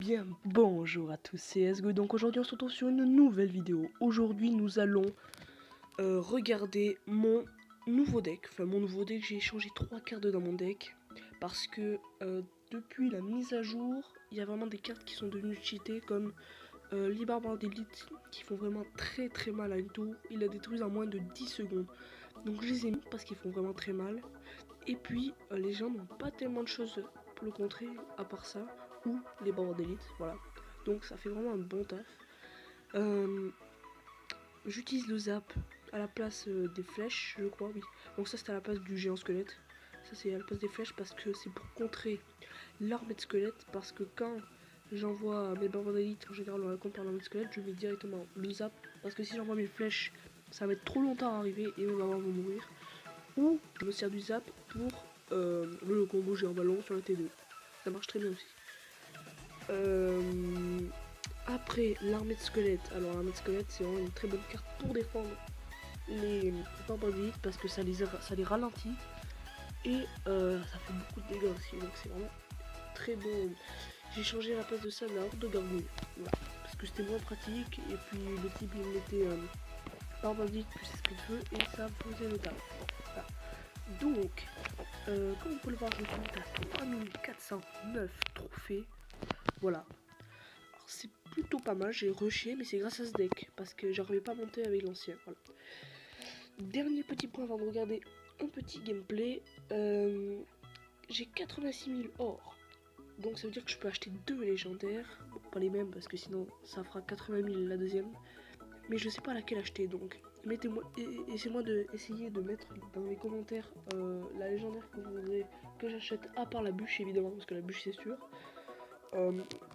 Bien, bonjour à tous, c'est SGO. Donc aujourd'hui on se retrouve sur une nouvelle vidéo. Aujourd'hui nous allons regarder mon nouveau deck. Enfin mon nouveau deck, j'ai changé 3 cartes dans mon deck. Parce que depuis la mise à jour, il y a vraiment des cartes qui sont devenues cheatées. Comme les barbares d'élite qui font vraiment très mal à une tour. Ils la détruisent en moins de 10 secondes. Donc je les ai mis parce qu'ils font vraiment très mal. Et puis les gens n'ont pas tellement de choses pour le contrer à part ça. Ou les barbares d'élite, voilà. Donc ça fait vraiment un bon taf. J'utilise le zap à la place des flèches, je crois, oui. Donc ça c'est à la place du géant squelette. Ça c'est à la place des flèches parce que c'est pour contrer l'armée de squelette. Parce que quand j'envoie mes barbares d'élite, en général on la compte par l'armée de squelette, je mets directement le zap. Parce que si j'envoie mes flèches, ça va mettre trop longtemps à arriver et mes barbares vont mourir. Ou je me sers du zap pour le combo géant ballon sur la T2. Ça marche très bien aussi. Après l'armée de squelettes, alors l'armée de squelettes c'est vraiment une très bonne carte pour défendre les barbares d'élite parce que ça les ralentit et ça fait beaucoup de dégâts aussi, donc c'est vraiment très bon. J'ai changé à la place de ça de la horde de gargouille, voilà, parce que c'était moins pratique et puis le type il mettait barbares d'élite plus esprit de feu et ça faisait le taf. Voilà. Donc comme on peut le voir, je compte à 3409 trophées, voilà. C'est plutôt pas mal, j'ai rushé, mais c'est grâce à ce deck, parce que j'arrivais pas à monter avec l'ancien, voilà. Dernier petit point avant de regarder un petit gameplay, j'ai 86 000 or, donc ça veut dire que je peux acheter 2 légendaires, bon, pas les mêmes, parce que sinon ça fera 80 000 la deuxième, mais je sais pas laquelle acheter, donc mettez-moi, essayez-moi d'essayer de mettre dans les commentaires la légendaire que vous voudrez que j'achète, à part la bûche évidemment, parce que la bûche c'est sûr.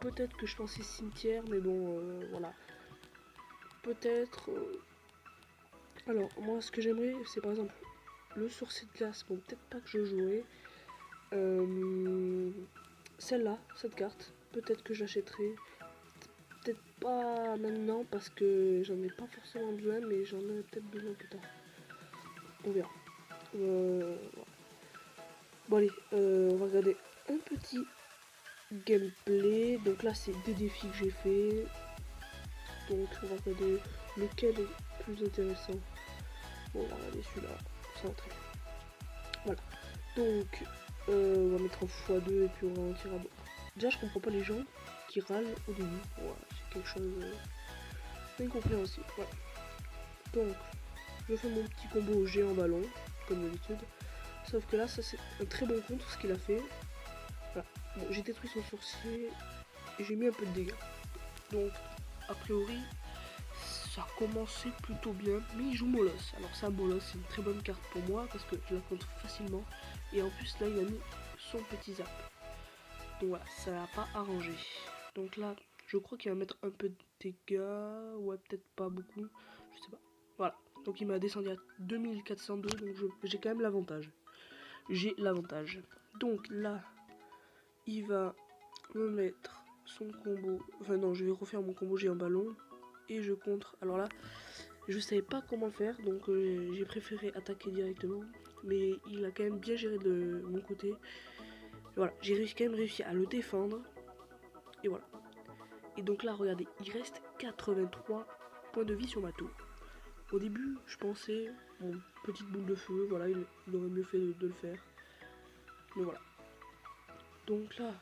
Peut-être que je pensais cimetière, mais bon, voilà. Peut-être. Alors, moi, ce que j'aimerais, c'est par exemple le sorcier de glace. Bon, peut-être pas que je jouerai. Celle-là, cette carte, peut-être que j'achèterai. Peut-être pas maintenant parce que j'en ai pas forcément besoin, mais j'en ai peut-être besoin plus tard. On verra. Voilà. Bon, allez, on va regarder un petit gameplay. Donc là, c'est des défis que j'ai fait. Donc on va regarder lequel est plus intéressant. Bon, on va regarder celui-là, centré. Voilà. Donc on va mettre en x2 et puis on ralentira. Bon. Déjà je comprends pas les gens qui râlent au début. Voilà, c'est quelque chose d'incompréhensible. Voilà. Donc je fais mon petit combo géant ballon, comme d'habitude. Sauf que là, ça c'est un très bon contre ce qu'il a fait. Voilà. Bon, j'ai détruit son sorcier et j'ai mis un peu de dégâts. Donc a priori ça a commencé plutôt bien, mais il joue Molosse. Alors ça, Molosse, c'est une très bonne carte pour moi parce que je la contre facilement. Et en plus là il a mis son petit zap. Donc voilà, ça l'a pas arrangé. Donc là, je crois qu'il va mettre un peu de dégâts. Ouais, peut-être pas beaucoup, je sais pas. Voilà, donc il m'a descendu à 2402, donc j'ai quand même l'avantage. J'ai l'avantage. Donc là, il va me mettre son combo. Enfin non, je vais refaire mon combo géant ballon. Et je contre. Alors là, je savais pas comment faire, donc j'ai préféré attaquer directement. Mais il a quand même bien géré de mon côté. Voilà, j'ai quand même réussi à le défendre. Et voilà. Et donc là, regardez, il reste 83 points de vie sur ma tour. Au début, je pensais, bon, petite boule de feu, voilà, il aurait mieux fait de le faire. Mais voilà. Donc là,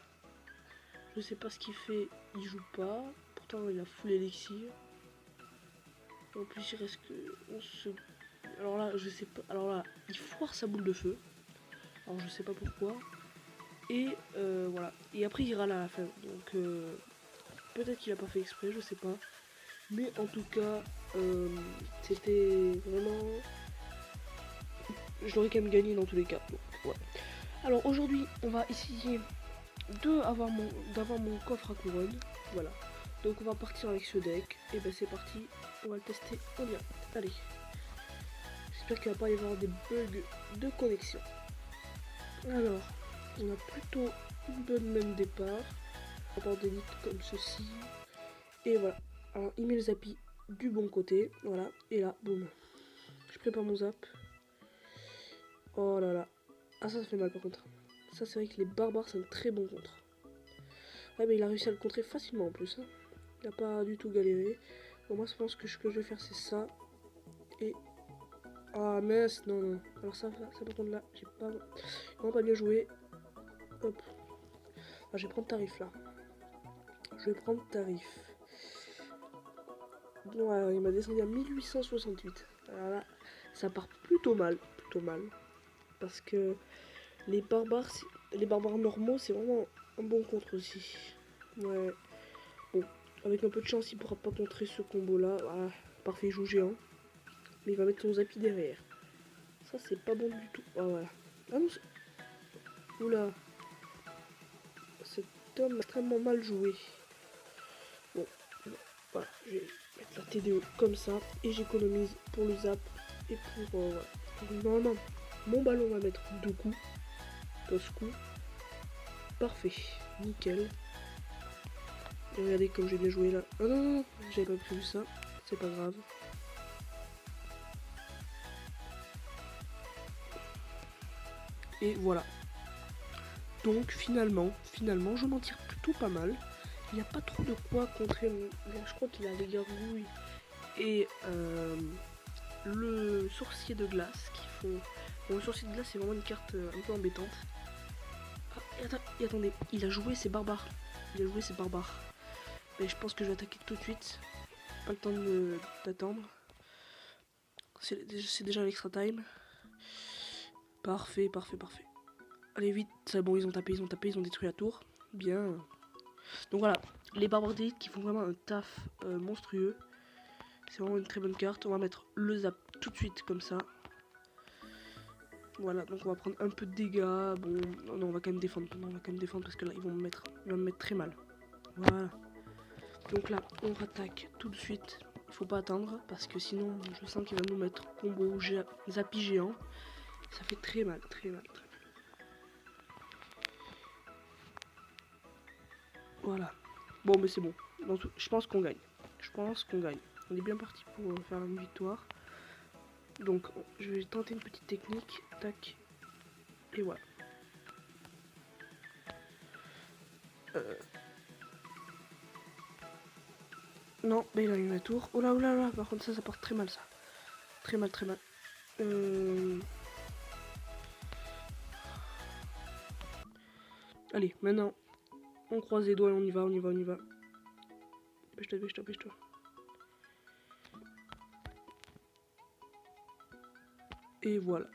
je sais pas ce qu'il fait, il joue pas. Pourtant, il a full élixir. En plus, il reste que 11 secondes. Alors là, je sais pas. Alors là, il foire sa boule de feu. Alors je sais pas pourquoi. Et voilà. Et après, il râle à la fin. Donc peut-être qu'il a pas fait exprès, je sais pas. Mais en tout cas, c'était vraiment. Je l'aurais quand même gagné dans tous les cas. Donc, ouais. Alors aujourd'hui, on va essayer d'avoir mon coffre à couronne. Voilà. Donc on va partir avec ce deck. Et ben c'est parti. On va le tester en direct. Allez. J'espère qu'il va pas y avoir des bugs de connexion. Alors, on a plutôt une bonne même départ. Rapport d'élite comme ceci. Et voilà. Alors, il met le zappi du bon côté. Voilà. Et là, boum. Je prépare mon zap. Oh là là. Ah, ça fait mal par contre. Ça, c'est vrai que les barbares, c'est un très bon contre. Ah mais il a réussi à le contrer facilement en plus. Hein. Il a pas du tout galéré. Bon, moi je pense que ce que je vais faire c'est ça. Et... Ah mince, non, non. Alors ça par contre là, j'ai pas... vraiment pas bien joué. Hop. Ah, je vais prendre tarif là. Je vais prendre tarif. Bon, alors, il m'a descendu à 1868. Alors là, ça part plutôt mal. Plutôt mal. Parce que les barbares normaux, c'est vraiment un bon contre aussi. Ouais. Bon, avec un peu de chance, il pourra pas contrer ce combo là. Voilà. Parfait, il joue géant. Mais il va mettre son zappy derrière. Ça, c'est pas bon du tout. Ah, voilà. Ah non, oula. Cet homme a extrêmement mal joué. Bon, voilà. Je vais mettre la TDO comme ça. Et j'économise pour le zap. Et pour... voilà. Donc, normalement, mon ballon va mettre 2 coups. Pose coup. Parfait. Nickel. Et regardez comme j'ai bien joué là. Ah non, non, non. J'avais pas prévu ça. C'est pas grave. Et voilà. Donc finalement, je m'en tire plutôt pas mal. Il n'y a pas trop de quoi contrer. Je crois qu'il a les gargouilles et le sorcier de glace qui font... Bon, le sorcier de glace c'est vraiment une carte un peu embêtante. Ah, et attendez, il a joué ses barbares. Mais je pense que je vais attaquer tout de suite. Pas le temps d'attendre. C'est déjà l'extra time. Parfait. Allez vite, c'est bon, ils ont tapé, ils ont détruit la tour. Bien. Donc voilà, les barbares d'élite qui font vraiment un taf monstrueux. C'est vraiment une très bonne carte. On va mettre le zap tout de suite comme ça. Voilà, donc on va prendre un peu de dégâts. Bon, non, on va quand même défendre. Non, on va quand même défendre parce que là, ils vont me mettre très mal. Voilà. Donc là, on rattaque tout de suite. Il faut pas attendre parce que sinon, je sens qu'il va nous mettre combo zappy géant. Ça fait très mal. Voilà. Bon, mais c'est bon. Je pense qu'on gagne. On est bien parti pour faire une victoire. Donc, je vais tenter une petite technique. Tac. Et voilà. Non, mais il a eu la tour. Oh là, par contre, ça part très mal, ça. Très mal. Allez, maintenant, on croise les doigts et on y va. Dépêche-toi. Et voilà.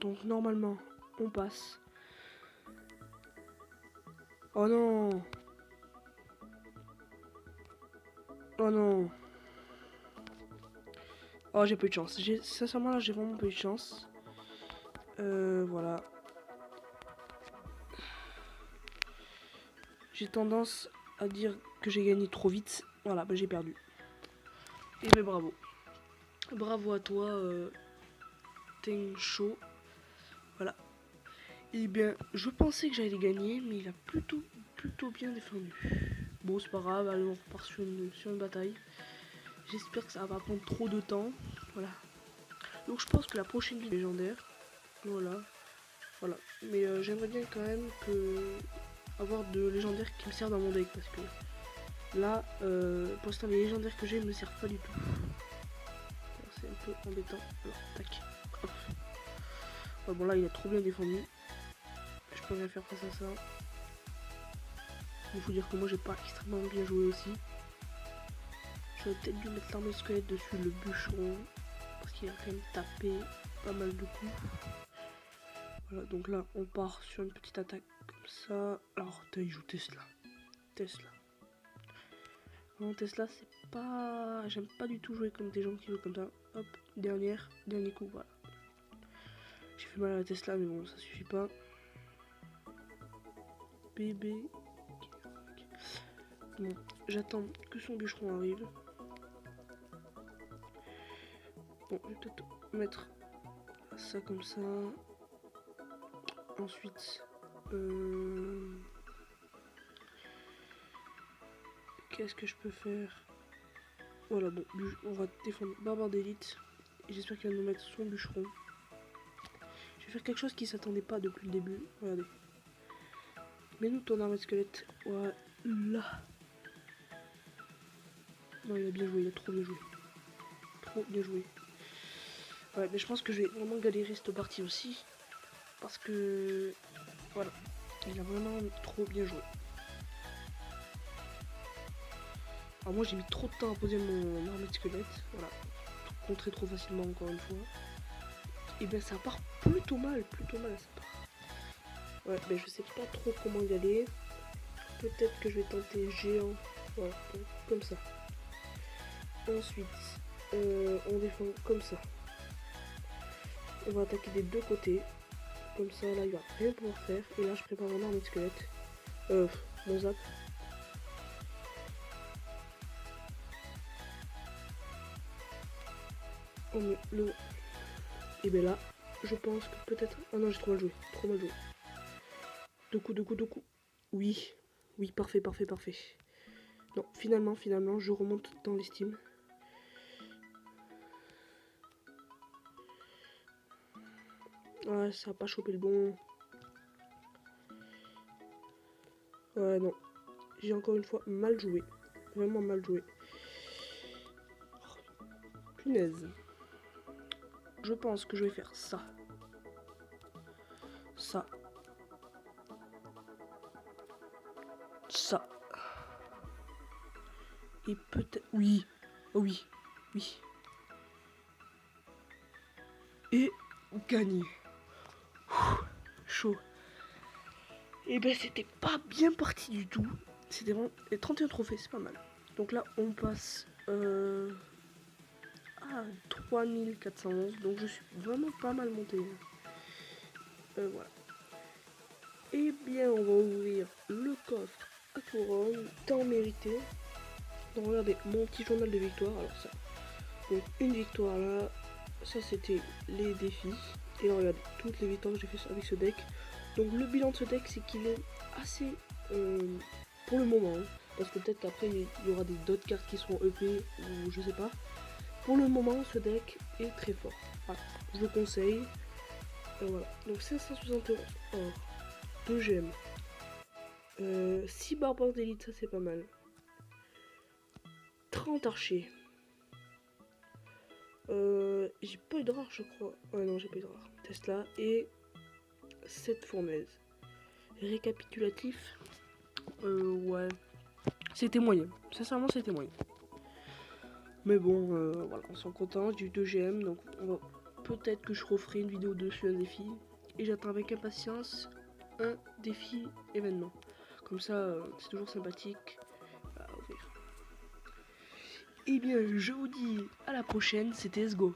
Donc, normalement, on passe. Oh non! Oh, j'ai peu de chance. Sincèrement, là, j'ai vraiment peu de chance. Voilà. J'ai tendance à dire que j'ai gagné trop vite. Voilà, bah, j'ai perdu. Et ben bravo. Bravo à toi, Tencho. Voilà. Et bien, je pensais que j'allais gagner, mais il a plutôt bien défendu. Bon, c'est pas grave, allez, on repart sur une bataille. J'espère que ça va pas prendre trop de temps. Voilà. Donc je pense que la prochaine ligne légendaire. Voilà. Mais j'aimerais bien quand même avoir de légendaires qui me servent dans mon deck. Parce que là, pour l'instant, les légendaires que j'ai ne me servent pas du tout. C'est un peu embêtant. Alors, tac. Hop. Ouais, bon, là, il a trop bien défendu. Je peux rien faire face à ça. Il faut dire que moi, j'ai pas extrêmement bien joué aussi. J'aurais peut-être dû mettre l'arme squelette dessus, le bûcheron. Parce qu'il a quand même tapé pas mal de coups. Voilà, donc là, on part sur une petite attaque comme ça. Alors, il joue Tesla. Non, Tesla, c'est pas... J'aime pas du tout jouer comme des gens qui jouent comme ça. Hop, dernier coup, voilà. J'ai fait mal à la Tesla, mais bon, ça suffit pas. Bébé. Bon, j'attends que son bûcheron arrive. Bon, je vais peut-être mettre ça comme ça. Ensuite, qu'est-ce que je peux faire? Voilà, bon, on va défendre Barbare d'élite. J'espère qu'il va nous mettre son bûcheron. Je vais faire quelque chose qui s'attendait pas depuis le début. Regardez. Mets-nous ton arme squelette. Ouais, Là. Non, il a bien joué, il a trop bien joué. Trop bien joué. Ouais, mais je pense que je vais vraiment galérer cette partie aussi. Parce que... Voilà. Il a vraiment trop bien joué. Alors moi j'ai mis trop de temps à poser mon armée de squelette. Voilà. Contrer trop facilement encore une fois. Et ben ça part plutôt mal ça part. Ouais, mais je sais pas trop comment y aller. Peut-être que je vais tenter géant. Voilà, comme ça. Ensuite, on défend comme ça. On va attaquer des deux côtés. Comme ça, là, il va rien pouvoir faire. Et là, je prépare mon arme de squelette. Mon zap. On met le... Et ben là, je pense que peut-être... Ah non, j'ai trop mal joué. Trop mal joué. Deux coups, deux coups, deux coups. Oui. Oui, parfait, parfait, parfait. Non, finalement, je remonte dans l'estime. Ouais, ça a pas chopé le bon. Ouais, non. J'ai encore une fois mal joué. Vraiment mal joué. Oh, punaise. Je pense que je vais faire ça. Ça. Ça. Et peut-être... Oui. Oh oui. Oui. Et gagner. Chaud. Et ben c'était pas bien parti du tout. C'était vraiment... Et 31 trophées, c'est pas mal. Donc là, on passe... à 3411. Donc je suis vraiment pas mal monté. Voilà. Et bien, on va ouvrir le coffre à couronne. Temps mérité. Donc regardez, mon petit journal de victoire. Alors ça... Donc une victoire là, ça c'était les défis. Et là regardez, toutes les victoires que j'ai fait avec ce deck. Donc le bilan de ce deck c'est qu'il est assez pour le moment. Hein, parce que peut-être qu'après il y aura d'autres cartes qui seront EP ou je sais pas. Pour le moment ce deck est très fort. Voilà, je le conseille. Voilà. Donc 571 or, 2 gemmes. 6 barbares d'élite, ça c'est pas mal. 30 archers. J'ai pas eu de rare, je crois. Ouais, non, j'ai pas eu de rare. Tesla et 7 fournaises. Récapitulatif. Ouais. C'était moyen. Sincèrement, c'était moyen. Mais bon, voilà, on s'en contente. J'ai eu 2 GM, donc on va... peut-être que je referai une vidéo dessus, un défi. Et j'attends avec impatience un défi événement. Comme ça, c'est toujours sympathique à ouvrir. Et bien, je vous dis à la prochaine. C'était Let's Go.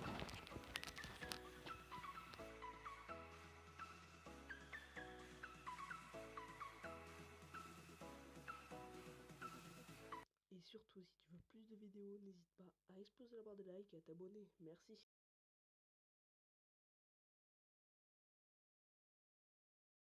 Et surtout, si tu veux plus de vidéos, n'hésite pas à exploser la barre de like et à t'abonner. Merci.